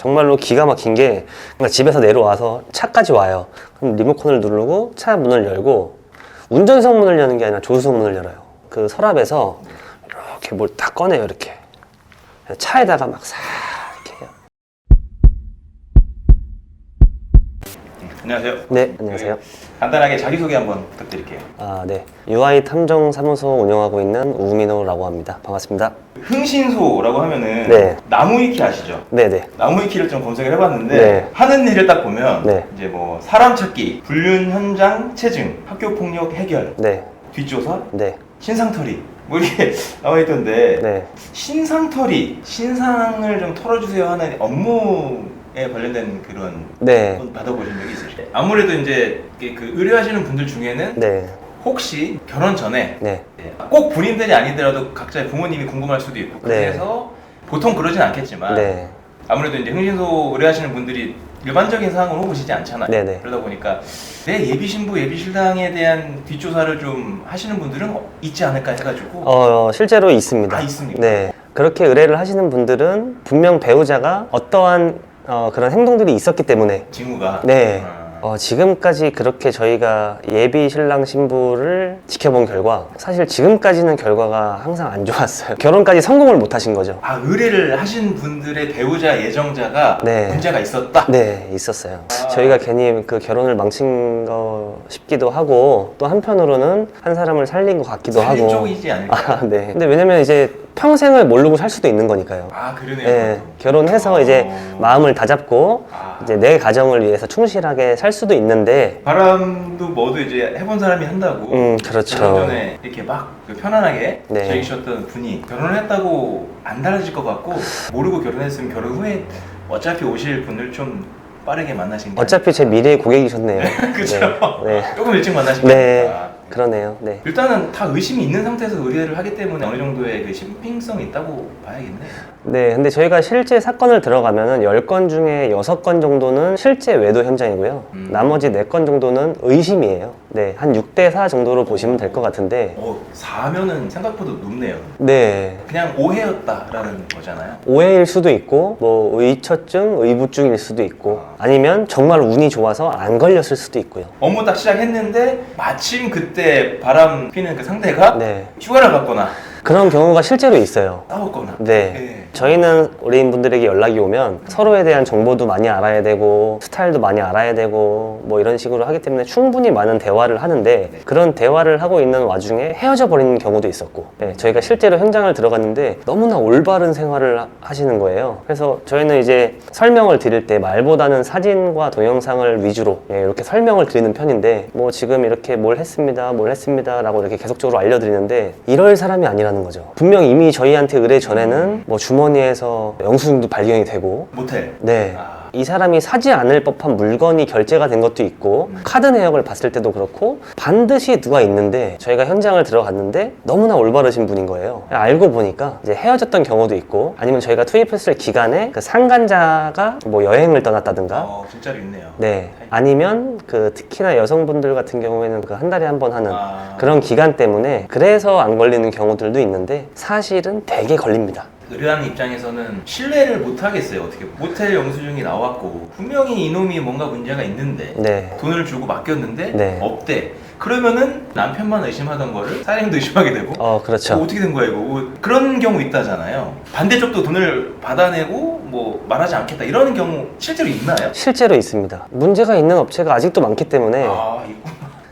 정말로 기가 막힌 게 그러니까 집에서 내려와서 차까지 와요. 그럼 리모컨을 누르고 차 문을 열고 운전석 문을 여는 게 아니라 조수석 문을 열어요. 그 서랍에서 이렇게 뭘 다 꺼내요. 이렇게 차에다가 막 싹 이렇게 해요. 안녕하세요. 네, 안녕하세요. 간단하게 자기소개 한번 부탁드릴게요. 네. UI 탐정 사무소 운영하고 있는 우민호라고 합니다. 반갑습니다. 흥신소라고 하면은 네. 나무위키 아시죠? 네네. 나무위키를 좀 검색을 해봤는데 네. 하는 일을 딱 보면 네. 이제 뭐 사람 찾기, 불륜 현장 체증, 학교 폭력 해결, 네. 뒷조사, 네. 신상털이 뭐 이렇게 나와있던데 네. 신상을 좀 털어주세요 하는 업무에 관련된 그런 네. 받아보신 적이 있으실까요? 아무래도 이제 그 의뢰하시는 분들 중에는 네. 혹시 결혼 전에 네. 꼭 본인들이 아니더라도 각자의 부모님이 궁금할 수도 있고 그래서 보통 그러진 않겠지만 네. 아무래도 이제 흥신소 의뢰하시는 분들이 일반적인 사항으로 보시지 않잖아요. 네네. 그러다 보니까 내 예비 신부, 예비 신랑에 대한 뒷조사를 좀 하시는 분들은 있지 않을까 해가지고. 실제로 있습니다. 아, 있습니까? 네. 그렇게 의뢰를 하시는 분들은 분명 배우자가 어떠한 그런 행동들이 있었기 때문에 징후가. 네. 지금까지 그렇게 저희가 예비 신랑 신부를 지켜본 결과 사실 지금까지는 결과가 항상 안 좋았어요. 결혼까지 성공을 못 하신 거죠. 아, 의뢰를 하신 분들의 배우자 예정자가 네. 문제가 있었다? 네, 있었어요. 저희가 괜히 그 결혼을 망친 거 싶기도 하고 또 한편으로는 한 사람을 살린 것 같기도 살린 하고. 쪽이지 않을까요? 네. 근데 왜냐면 이제 평생을 모르고 살 수도 있는 거니까요. 아, 그러네요. 네, 결혼해서 이제 마음을 다잡고 이제 내 가정을 위해서 충실하게 살 수도 있는데 바람도 뭐도 이제 해본 사람이 한다고. 그렇죠. 결혼 전에 이렇게 막 편안하게 네. 즐기셨던 분이 결혼을 했다고 안 달라질 것 같고 모르고 결혼했으면 결혼 후에 어차피 오실 분을 좀 빠르게 만나신 게 어차피 제 미래의 고객이셨네요. 그쵸? 네. 조금 일찍 만나신 네. 거니까. 그러네요. 네. 일단은 다 의심이 있는 상태에서 의뢰를 하기 때문에 어느 정도의 그 신빙성이 있다고 봐야겠네요. 네, 근데 저희가 실제 사건을 들어가면은 10건 중에 6건 정도는 실제 외도 현장이고요. 나머지 4건 정도는 의심이에요. 네, 한 6대4 정도로 보시면 될 것 같은데 4면은 생각보다 높네요. 네, 그냥 오해였다라는 거잖아요. 오해일 수도 있고 뭐 의처증, 의부증일 수도 있고 아니면 정말 운이 좋아서 안 걸렸을 수도 있고요. 업무 딱 시작했는데 마침 그때 바람 피는 그 상대가 네, 휴가를 갔거나 그런 경우가 실제로 있어요. 싸웠거나. 네. 저희는 의뢰인분들에게 연락이 오면 서로에 대한 정보도 많이 알아야 되고 스타일도 많이 알아야 되고 뭐 이런 식으로 하기 때문에 충분히 많은 대화를 하는데 그런 대화를 하고 있는 와중에 헤어져 버리는 경우도 있었고 저희가 실제로 현장을 들어갔는데 너무나 올바른 생활을 하시는 거예요. 그래서 저희는 이제 설명을 드릴 때 말보다는 사진과 동영상을 위주로 이렇게 설명을 드리는 편인데 뭐 지금 이렇게 뭘 했습니다 라고 이렇게 계속적으로 알려드리는데 이럴 사람이 아니라는 거죠. 분명 이미 저희한테 의뢰 전에는 뭐 주머니에서 영수증도 발견이 되고 모텔. 네. 이 사람이 사지 않을 법한 물건이 결제가 된 것도 있고 카드 내역을 봤을 때도 그렇고 반드시 누가 있는데 저희가 현장을 들어갔는데 너무나 올바르신 분인 거예요. 알고 보니까 이제 헤어졌던 경우도 있고 아니면 저희가 투입했을 기간에 그 상간자가 뭐 여행을 떠났다든가 진짜로 있네요. 네. 아니면 그 특히나 여성분들 같은 경우에는 그 한 달에 한 번 하는 그런 기간 때문에 그래서 안 걸리는 경우들도 있는데 사실은 되게 걸립니다. 의뢰하는 입장에서는 신뢰를 못 하겠어요. 어떻게 모텔 영수증이 나왔고 분명히 이놈이 뭔가 문제가 있는데 네. 돈을 주고 맡겼는데 네. 없대. 그러면은 남편만 의심하던 거를 사장님도 의심하게 되고 그렇죠. 어떻게 된 거야 이거. 그런 경우 있다잖아요. 반대쪽도 돈을 받아내고 뭐 말하지 않겠다 이런 경우 실제로 있나요? 실제로 있습니다. 문제가 있는 업체가 아직도 많기 때문에 있구나.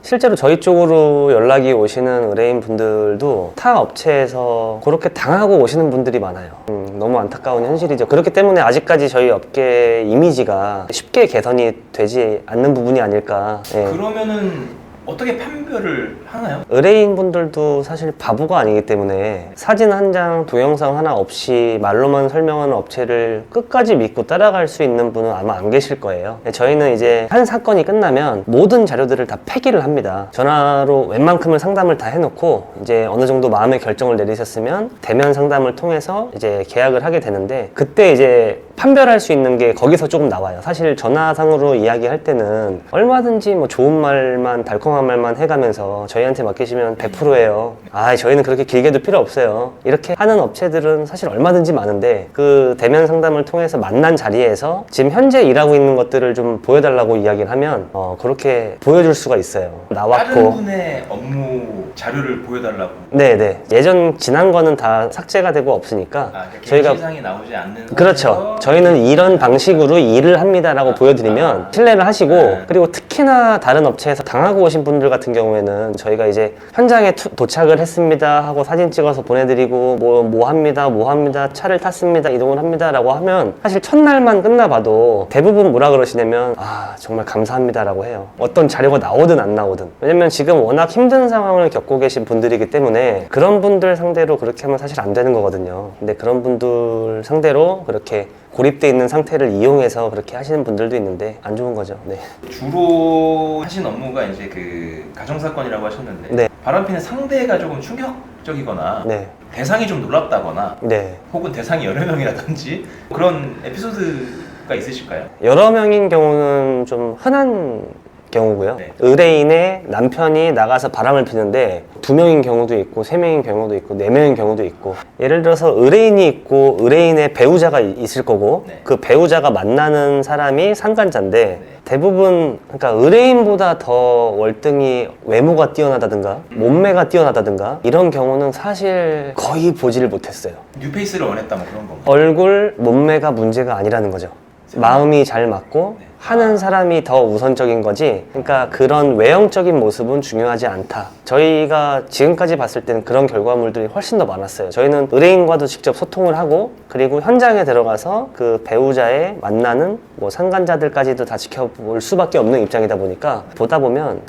실제로 저희 쪽으로 연락이 오시는 의뢰인 분들도 타 업체에서 그렇게 당하고 오시는 분들이 많아요. 너무 안타까운 현실이죠. 그렇기 때문에 아직까지 저희 업계 이미지가 쉽게 개선이 되지 않는 부분이 아닐까. 그러면은 어떻게 판별을 하나요? 의뢰인분들도 사실 바보가 아니기 때문에 사진 한 장, 동영상 하나 없이 말로만 설명하는 업체를 끝까지 믿고 따라갈 수 있는 분은 아마 안 계실 거예요. 저희는 이제 한 사건이 끝나면 모든 자료들을 다 폐기를 합니다. 전화로 웬만큼을 상담을 다 해놓고 이제 어느 정도 마음의 결정을 내리셨으면 대면 상담을 통해서 이제 계약을 하게 되는데 그때 이제 판별할 수 있는 게 거기서 조금 나와요. 사실 전화상으로 이야기할 때는 얼마든지 뭐 좋은 말만 달콤한 말만 해가면서 저희한테 맡기시면 100%예요. 아, 저희는 그렇게 길게도 필요 없어요. 이렇게 하는 업체들은 사실 얼마든지 많은데 그 대면 상담을 통해서 만난 자리에서 지금 현재 일하고 있는 것들을 좀 보여달라고 이야기를 하면 그렇게 보여줄 수가 있어요. 다른 나왔고. 분의 업무 자료를 보여달라고. 네네. 예전 지난 거는 다 삭제가 되고 없으니까 그러니까 저희가 개인시상이 나오지 않는. 그렇죠. 상태에서 저희는 이런 방식으로 일을 합니다라고 보여드리면 신뢰를 하시고, 그리고 특히나 다른 업체에서 당하고 오신 분들 같은 경우에는 저희가 이제 현장에 도착을 했습니다 하고 사진 찍어서 보내드리고 뭐 합니다 차를 탔습니다 이동을 합니다라고 하면 사실 첫날만 끝나봐도 대부분 뭐라 그러시냐면 정말 감사합니다라고 해요. 어떤 자료가 나오든 안 나오든. 왜냐면 지금 워낙 힘든 상황을 겪고 계신 분들이기 때문에 그런 분들 상대로 그렇게 하면 사실 안 되는 거거든요. 근데 그런 분들 상대로 그렇게 고립돼 있는 상태를 이용해서 그렇게 하시는 분들도 있는데 안 좋은 거죠. 네. 주로 하신 업무가 이제 그 가정사건이라고 하셨는데 네. 바람피는 상대가 조금 충격적이거나 네. 대상이 좀 놀랍다거나 네. 혹은 대상이 여러 명이라든지 그런 에피소드가 있으실까요? 여러 명인 경우는 좀 흔한 경우고요. 네. 의뢰인의 남편이 나가서 바람을 피는데 2명인 경우도 있고 3명인 경우도 있고 4명인 경우도 있고, 예를 들어서 의뢰인이 있고 의뢰인의 배우자가 있을 거고 네. 그 배우자가 만나는 사람이 상간자인데 네. 대부분 그러니까 의뢰인보다 더 월등히 외모가 뛰어나다든가 몸매가 뛰어나다든가 이런 경우는 사실 거의 보지를 못했어요. 뉴페이스를 원했다 뭐 그런 건가요? 얼굴, 몸매가 문제가 아니라는 거죠. 마음이 잘 맞고 네. 하는 사람이 더 우선적인 거지, 그러니까 그런 외형적인 모습은 중요하지 않다. 저희가 지금까지 봤을 때는 그런 결과물들이 훨씬 더 많았어요. 저희는 의뢰인과도 직접 소통을 하고, 그리고 현장에 들어가서 그 배우자의 만나는 뭐 상간자들까지도 다 지켜볼 수밖에 없는 입장이다 보니까 보다 보면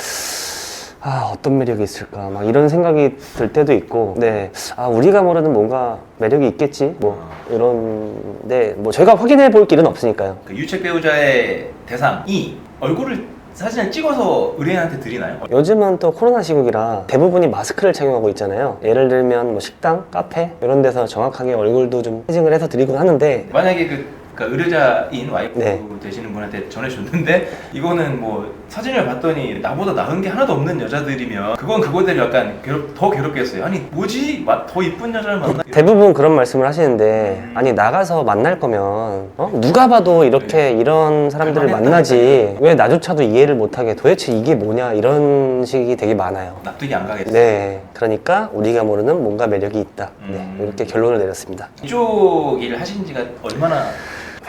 어떤 매력이 있을까 막 이런 생각이 들 때도 있고, 네, 우리가 모르는 뭔가 매력이 있겠지 뭐 이런데 뭐 저희가 확인해 볼 길은 없으니까요. 그 유책 배우자의 대상이 얼굴을 사진을 찍어서 의뢰인한테 드리나요? 요즘은 또 코로나 시국이라 대부분이 마스크를 착용하고 있잖아요. 예를 들면 뭐 식당, 카페 이런 데서 정확하게 얼굴도 좀 해징을 해서 드리곤 하는데, 만약에 그러니까 의뢰자인 와이프 네. 되시는 분한테 전해줬는데 이거는 뭐 사진을 봤더니 나보다 나은 게 하나도 없는 여자들이면 그건 그거대로 약간 더 괴롭겠어요. 아니 뭐지? 더 이쁜 여자를 만나? 대부분 그런 말씀을 하시는데, 아니 나가서 만날 거면 누가 봐도 이렇게 이런 사람들을 만나지 왜 나조차도 이해를 못하게 도대체 이게 뭐냐 이런 식이 되게 많아요. 납득이 안 가겠어요. 네, 그러니까 우리가 모르는 뭔가 매력이 있다. 네, 이렇게 결론을 내렸습니다. 이쪽 일을 하신 지가 얼마나?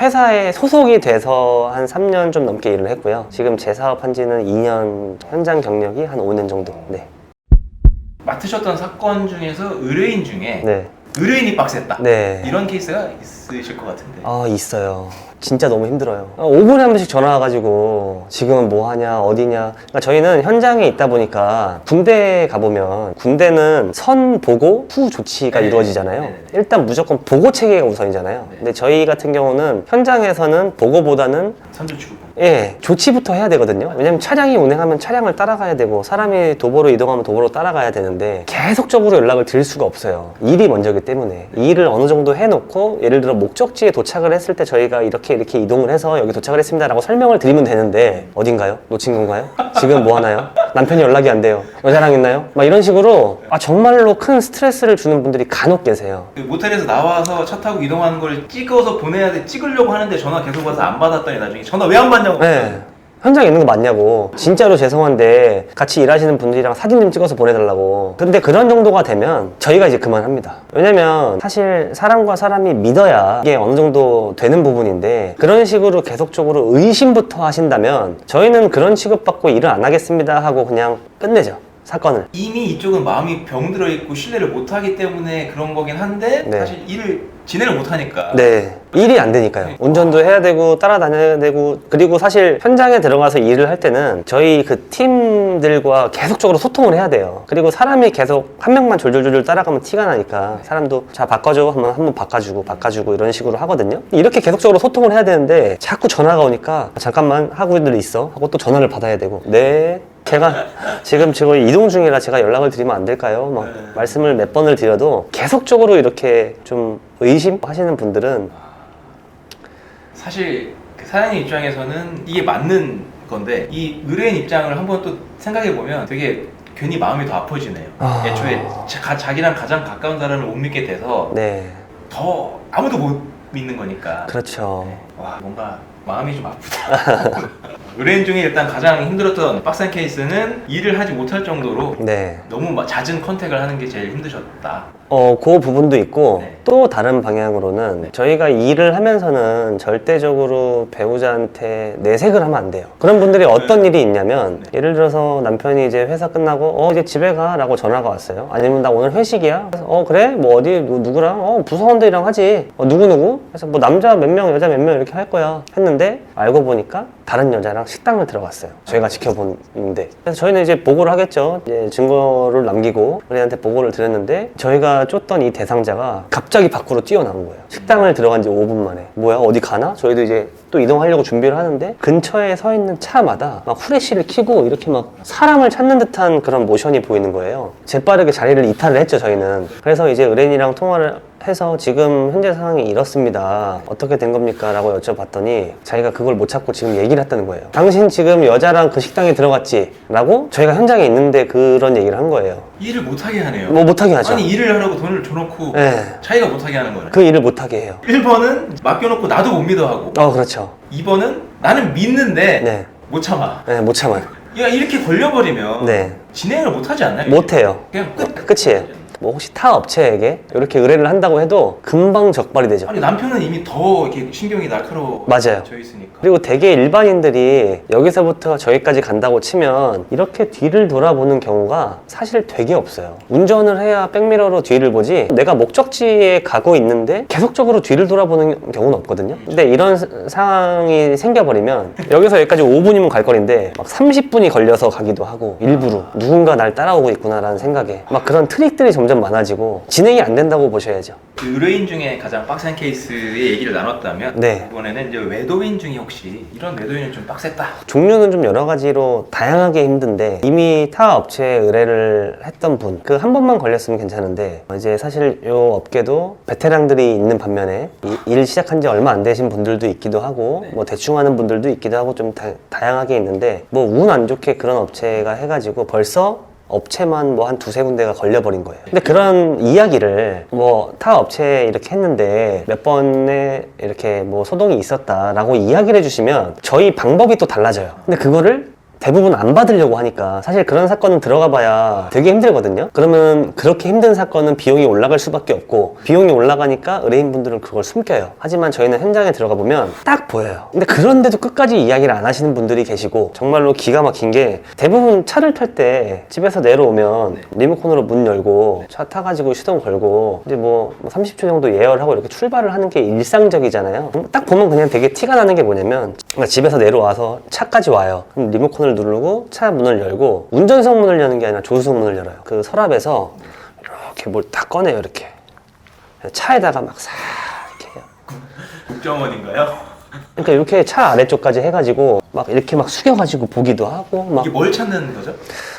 회사에 소속이 돼서 한 3년 좀 넘게 일을 했고요. 지금 재사업한 지는 2년, 현장 경력이 한 5년 정도. 네. 맡으셨던 사건 중에서 의뢰인 중에 네. 의뢰인이 빡셌다. 네. 이런 케이스가 있으실 것 같은데. 있어요. 진짜 너무 힘들어요. 5분에 한 번씩 전화 와가지고 지금은 뭐 하냐, 어디냐. 그러니까 저희는 현장에 있다 보니까 군대에 가보면 군대는 선 보고 후 조치가 네. 이루어지잖아요. 네. 일단 무조건 보고 체계가 우선이잖아요. 네. 근데 저희 같은 경우는 현장에서는 보고보다는 선두주고. 조치부터 해야 되거든요. 왜냐면 차량이 운행하면 차량을 따라가야 되고 사람이 도보로 이동하면 도보로 따라가야 되는데 계속적으로 연락을 드릴 수가 없어요. 일이 먼저기 때문에. 이 일을 어느 정도 해놓고 예를 들어 목적지에 도착을 했을 때 저희가 이렇게 이동을 해서 여기 도착을 했습니다 라고 설명을 드리면 되는데, 어딘가요? 놓친 건가요? 지금 뭐 하나요? 남편이 연락이 안 돼요. 여자랑 있나요? 막 이런 식으로 정말로 큰 스트레스를 주는 분들이 간혹 계세요. 그 모텔에서 나와서 차 타고 이동하는 걸 찍어서 보내야 돼. 찍으려고 하는데 전화 계속 와서 안 받았더니 나중에 전화 왜 안 받냐고. 네. 현장에 있는 거 맞냐고. 진짜로 죄송한데 같이 일하시는 분들이랑 사진 좀 찍어서 보내달라고. 근데 그런 정도가 되면 저희가 이제 그만합니다. 왜냐면 사실 사람과 사람이 믿어야 이게 어느 정도 되는 부분인데, 그런 식으로 계속적으로 의심부터 하신다면 저희는 그런 취급받고 일을 안 하겠습니다 하고 그냥 끝내죠, 사건을. 이미 이쪽은 마음이 병들어 있고 신뢰를 못 하기 때문에 그런 거긴 한데 네. 사실 일을 진행을 못 하니까. 네. 일이 안 되니까요. 운전도 해야 되고 따라다녀야 되고, 그리고 사실 현장에 들어가서 일을 할 때는 저희 그 팀들과 계속적으로 소통을 해야 돼요. 그리고 사람이 계속 한 명만 졸졸졸 따라가면 티가 나니까 사람도 자 바꿔줘 하면 한번 바꿔주고 이런 식으로 하거든요. 이렇게 계속적으로 소통을 해야 되는데 자꾸 전화가 오니까 잠깐만 하고 있어 하고 또 전화를 받아야 되고, 네 제가 지금 이동 중이라 제가 연락을 드리면 안 될까요? 막 말씀을 몇 번을 드려도 계속적으로 이렇게 좀 의심하시는 분들은 사실 그 사장님 입장에서는 이게 맞는 건데 이 의뢰인 입장을 한번 또 생각해 보면 되게 괜히 마음이 더 아파지네요. 애초에 자기랑 가장 가까운 사람을 못 믿게 돼서 네. 더 아무도 못 믿는 거니까. 그렇죠. 와, 뭔가 마음이 좀 아프다. 의뢰인 중에 일단 가장 힘들었던 빡센 케이스는 일을 하지 못할 정도로 네. 너무 잦은 컨택을 하는 게 제일 힘드셨다. 그 부분도 있고 네. 또 다른 방향으로는 저희가 일을 하면서는 절대적으로 배우자한테 내색을 하면 안 돼요. 그런 분들이 어떤 일이 있냐면 예를 들어서 남편이 이제 회사 끝나고 이제 집에 가 라고 전화가 왔어요. 아니면 나 오늘 회식이야. 그래서 그래? 뭐 어디 누구랑? 부서원들이랑 하지. 누구? 그래서 뭐 남자 몇 명 여자 몇 명 이렇게 할 거야 했는데 알고 보니까 다른 여자랑 식당을 들어갔어요. 저희가 지켜보는데. 그래서 저희는 이제 보고를 하겠죠. 이제 증거를 남기고 우리한테 보고를 드렸는데 저희가 쫓던 이 대상자가 갑자기 밖으로 뛰어나온 거예요. 식당을 들어간 지 5분 만에. 뭐야? 어디 가나? 저희도 이제 또 이동하려고 준비를 하는데 근처에 서 있는 차마다 막 후레쉬를 켜고 이렇게 막 사람을 찾는 듯한 그런 모션이 보이는 거예요. 재빠르게 자리를 이탈을 했죠, 저희는. 그래서 이제 의뢰인이랑 통화를 해서 지금 현재 상황이 이렇습니다. 어떻게 된 겁니까? 라고 여쭤봤더니 자기가 그걸 못 찾고 지금 얘기를 했다는 거예요. 당신 지금 여자랑 그 식당에 들어갔지? 라고 저희가 현장에 있는데 그런 얘기를 한 거예요. 일을 못하게 하네요. 뭐 못하게 하죠. 아니 일을 하라고 돈을 줘놓고 네. 자기가 못하게 하는 거네. 그 일을 못하게 해요. 1번은 맡겨놓고 나도 못 믿어하고 그렇죠. 2번은 나는 믿는데 네. 못 참아. 네, 못 참아요. 야, 이렇게 걸려버리면 네. 진행을 못하지 않나요? 못해요. 그냥 끝이에요. 뭐 혹시 타 업체에게 이렇게 의뢰를 한다고 해도 금방 적발이 되죠. 아니 남편은 이미 더 이렇게 신경이 날카로워져 맞아요. 있으니까. 그리고 되게 일반인들이 여기서부터 저기까지 간다고 치면 이렇게 뒤를 돌아보는 경우가 사실 되게 없어요. 운전을 해야 백미러로 뒤를 보지 내가 목적지에 가고 있는데 계속적으로 뒤를 돌아보는 경우는 없거든요. 근데 이런 상황이 생겨버리면 여기서 여기까지 5분이면 갈 거리인데 막 30분이 걸려서 가기도 하고 일부러 누군가 날 따라오고 있구나라는 생각에 막 그런 트릭들이 점점 많아지고 진행이 안 된다고 보셔야죠. 그 의뢰인 중에 가장 빡센 케이스의 얘기를 나눴다면 네. 이번에는 이제 외도인 중에 혹시 이런 외도인은 좀 빡셌다. 종류는 좀 여러 가지로 다양하게 힘든데 이미 타 업체에 의뢰를 했던 분 그 한 번만 걸렸으면 괜찮은데 이제 사실 이 업계도 베테랑들이 있는 반면에 일 시작한 지 얼마 안 되신 분들도 있기도 하고 뭐 대충 하는 분들도 있기도 하고 좀 다양하게 있는데 뭐 운 안 좋게 그런 업체가 해가지고 벌써 업체만 뭐 한 두세 군데가 걸려버린 거예요. 근데 그런 이야기를 뭐 타 업체에 이렇게 했는데 몇 번에 이렇게 뭐 소동이 있었다라고 이야기를 해주시면 저희 방법이 또 달라져요. 근데 그거를 대부분 안 받으려고 하니까 사실 그런 사건은 들어가 봐야 되게 힘들거든요. 그러면 그렇게 힘든 사건은 비용이 올라갈 수밖에 없고 비용이 올라가니까 의뢰인분들은 그걸 숨겨요. 하지만 저희는 현장에 들어가 보면 딱 보여요. 근데 그런데도 끝까지 이야기를 안 하시는 분들이 계시고 정말로 기가 막힌 게 대부분 차를 탈 때 집에서 내려오면 리모컨으로 문 열고 차 타가지고 시동 걸고 이제 뭐 30초 정도 예열하고 이렇게 출발을 하는 게 일상적이잖아요. 딱 보면 그냥 되게 티가 나는 게 뭐냐면 그러니까 집에서 내려와서 차까지 와요. 그럼 리모컨을 누르고 차 문을 열고 운전석 문을 여는 게 아니라 조수석 문을 열어요. 그 서랍에서 이렇게 뭘 다 꺼내요. 이렇게 차에다가 막 싹 이렇게 해요. 국정원인가요? 그러니까 이렇게 차 아래쪽까지 해가지고 막 이렇게 막 숙여가지고 보기도 하고 막 이게 뭘 찾는 거죠?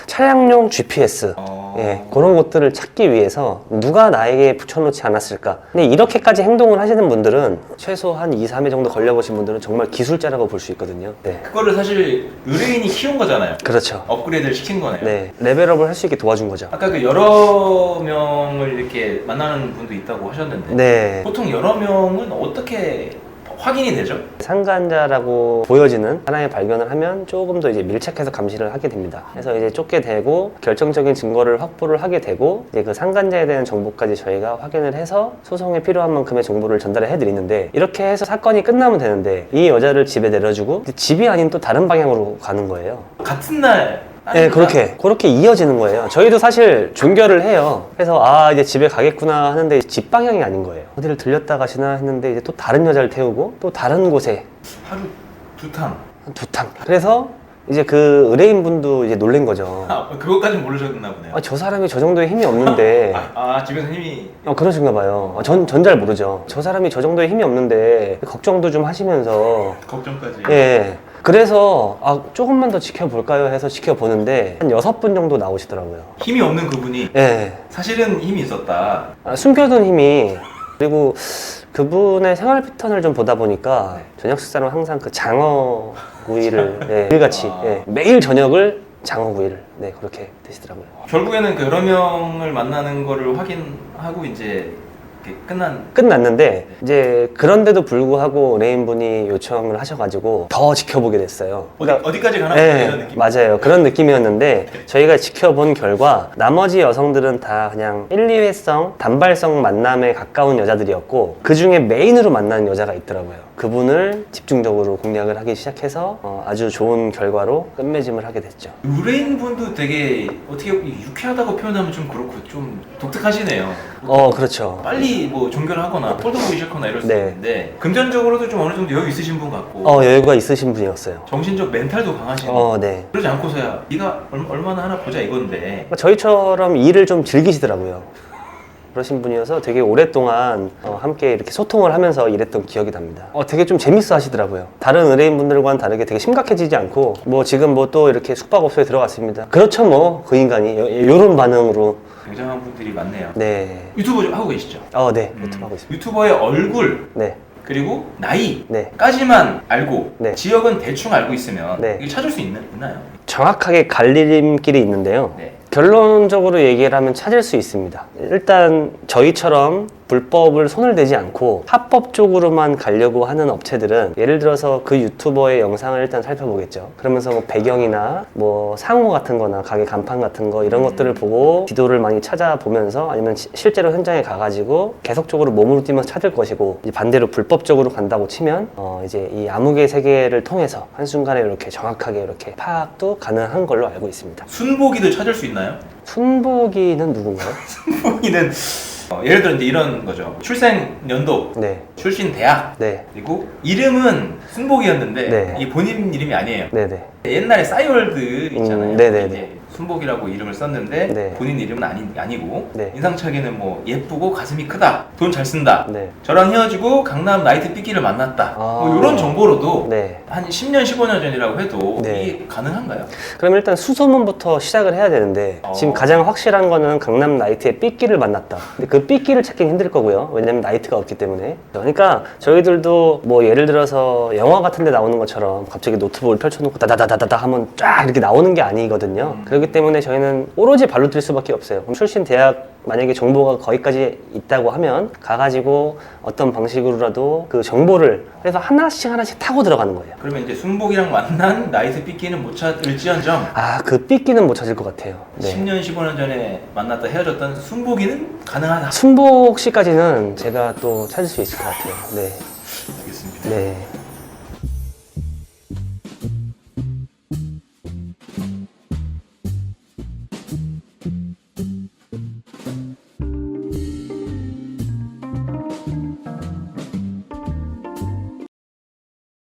차량용 GPS 예, 그런 것들을 찾기 위해서 누가 나에게 붙여놓지 않았을까. 근데 이렇게까지 행동을 하시는 분들은 최소 한 2, 3회 정도 걸려보신 분들은 정말 기술자라고 볼 수 있거든요. 네. 그거를 사실 의뢰인이 키운 거잖아요. 그렇죠. 업그레이드를 시킨 거네요. 네, 레벨업을 할 수 있게 도와준 거죠. 아까 그 여러 명을 이렇게 만나는 분도 있다고 하셨는데 네. 보통 여러 명은 어떻게 확인이 되죠? 상간자라고 보여지는 하나의 발견을 하면 조금 더 이제 밀착해서 감시를 하게 됩니다. 그래서 이제 쫓게 되고 결정적인 증거를 확보를 하게 되고 이제 그 상간자에 대한 정보까지 저희가 확인을 해서 소송에 필요한 만큼의 정보를 전달을 해드리는데 이렇게 해서 사건이 끝나면 되는데 이 여자를 집에 내려주고 집이 아닌 또 다른 방향으로 가는 거예요. 같은 날 네, 그렇게 이어지는 거예요. 저희도 사실 종결을 해요. 그래서 이제 집에 가겠구나 하는데 집 방향이 아닌 거예요. 어디를 들렸다 가시나 했는데 이제 또 다른 여자를 태우고 또 다른 곳에 하루 두 탕. 그래서 이제 그 의뢰인분도 이제 놀란 거죠. 그것까진 모르셨나 보네요. 저 사람이 저 정도의 힘이 없는데 집에서 힘이 그러신가 봐요. 전 잘 모르죠. 저 사람이 저 정도의 힘이 없는데 걱정도 좀 하시면서 걱정까지. 예. 그래서 조금만 더 지켜볼까요 해서 지켜보는데 한 6분 정도 나오시더라고요. 힘이 없는 그분이 예. 사실은 힘이 있었다. 숨겨둔 힘이 그리고 그분의 생활 패턴을 좀 보다 보니까 네. 저녁 식사는 항상 그 장어구이를 매일같이 매일 저녁을 장어구이를 그렇게 드시더라고요. 결국에는 그 여러 명을 만나는 거를 확인하고 이제 이렇게 끝났는데 이제 그런데도 불구하고 의뢰인분이 요청을 하셔가지고 더 지켜보게 됐어요. 어디까지 가나 네, 이런 느낌. 맞아요. 그런 느낌이었는데 저희가 지켜본 결과 나머지 여성들은 다 그냥 1, 2회성, 단발성 만남에 가까운 여자들이었고 그 중에 메인으로 만나는 여자가 있더라고요. 그분을 집중적으로 공략을 하기 시작해서 아주 좋은 결과로 끝맺음을 하게 됐죠. 의뢰인분도 되게 어떻게 유쾌하다고 표현하면 좀 그렇고 좀 독특하시네요. 그렇죠. 빨리 뭐 종결을 하거나 폴더 보기 싫거나 이럴 수 네. 있는데 금전적으로도 좀 어느 정도 여유 있으신 분 같고 여유가 있으신 분이었어요. 정신적 멘탈도 강하시고 네. 그러지 않고서야 네가 얼마나 하나 보자 이건데 저희처럼 일을 좀 즐기시더라고요. 그러신 분이어서 되게 오랫동안 함께 이렇게 소통을 하면서 일했던 기억이 납니다. 되게 좀 재밌어 하시더라고요. 다른 의뢰인분들과는 다르게 되게 심각해지지 않고 뭐 지금 뭐 또 이렇게 숙박업소에 들어갔습니다. 그렇죠 뭐 그 인간이 요런 반응으로. 굉장한 분들이 많네요. 네. 유튜브 하고 계시죠? 네. 유튜브 하고 있습니다. 유튜버의 얼굴 네. 그리고 네. 나이까지만 알고 네. 지역은 대충 알고 있으면 네. 이게 찾을 수 있나요? 정확하게 갈림길이 있는데요. 네. 결론적으로 얘기를 하면 찾을 수 있습니다. 일단 저희처럼 불법을 손을 대지 않고 합법 쪽으로만 가려고 하는 업체들은 예를 들어서 그 유튜버의 영상을 일단 살펴보겠죠. 그러면서 뭐 배경이나 뭐 상호 같은 거나 가게 간판 같은 거 이런 것들을 보고 지도를 많이 찾아보면서 아니면 실제로 현장에 가가지고 계속적으로 몸으로 뛰면서 찾을 것이고 이제 반대로 불법적으로 간다고 치면 이제 이 암흑의 세계를 통해서 한순간에 이렇게 정확하게 이렇게 파악도 가능한 걸로 알고 있습니다. 순복이도 찾을 수 있나요? 순복이는 누군가요? 순복이는 예를 들어 이제 이런 거죠. 출생 연도, 네. 출신 대학, 네. 그리고 이름은 순복이었는데 네. 이 본인 이름이 아니에요. 네네. 옛날에 싸이월드 있잖아요. 네네네. 이제 순복이라고 이름을 썼는데 네. 본인 이름은 아니고 네. 인상착의는 뭐 예쁘고 가슴이 크다, 돈 잘 쓴다, 네. 저랑 헤어지고 강남 나이트 삐끼를 만났다, 뭐 이런 정보로도 네. 한 10년, 15년 전이라고 해도 네. 이게 가능한가요? 그럼 일단 수소문부터 시작을 해야 되는데 지금 가장 확실한 거는 강남 나이트의 삐끼를 만났다. 근데 그 삐끼를 찾긴 힘들 거고요. 왜냐면 나이트가 없기 때문에. 그러니까 저희들도 뭐 예를 들어서 영화 같은 데 나오는 것처럼 갑자기 노트북을 펼쳐놓고 다다다다다 하면 쫙 이렇게 나오는 게 아니거든요. 그렇기 때문에 저희는 오로지 발로 뛸 수밖에 없어요. 그럼 출신 대학 만약에 정보가 거기까지 있다고 하면 가가지고 어떤 방식으로라도 그 정보를 그래서 하나씩 타고 들어가는 거예요. 그러면 이제 순복이랑 만난 나이트 삐끼는 못 찾을지언정 그 삐끼는 못 찾을 것 같아요. 네. 10년, 15년 전에 만났다 헤어졌던 순복이는 가능하다. 순복 씨까지는 제가 또 찾을 수 있을 것 같아요. 네. 알겠습니다. 네.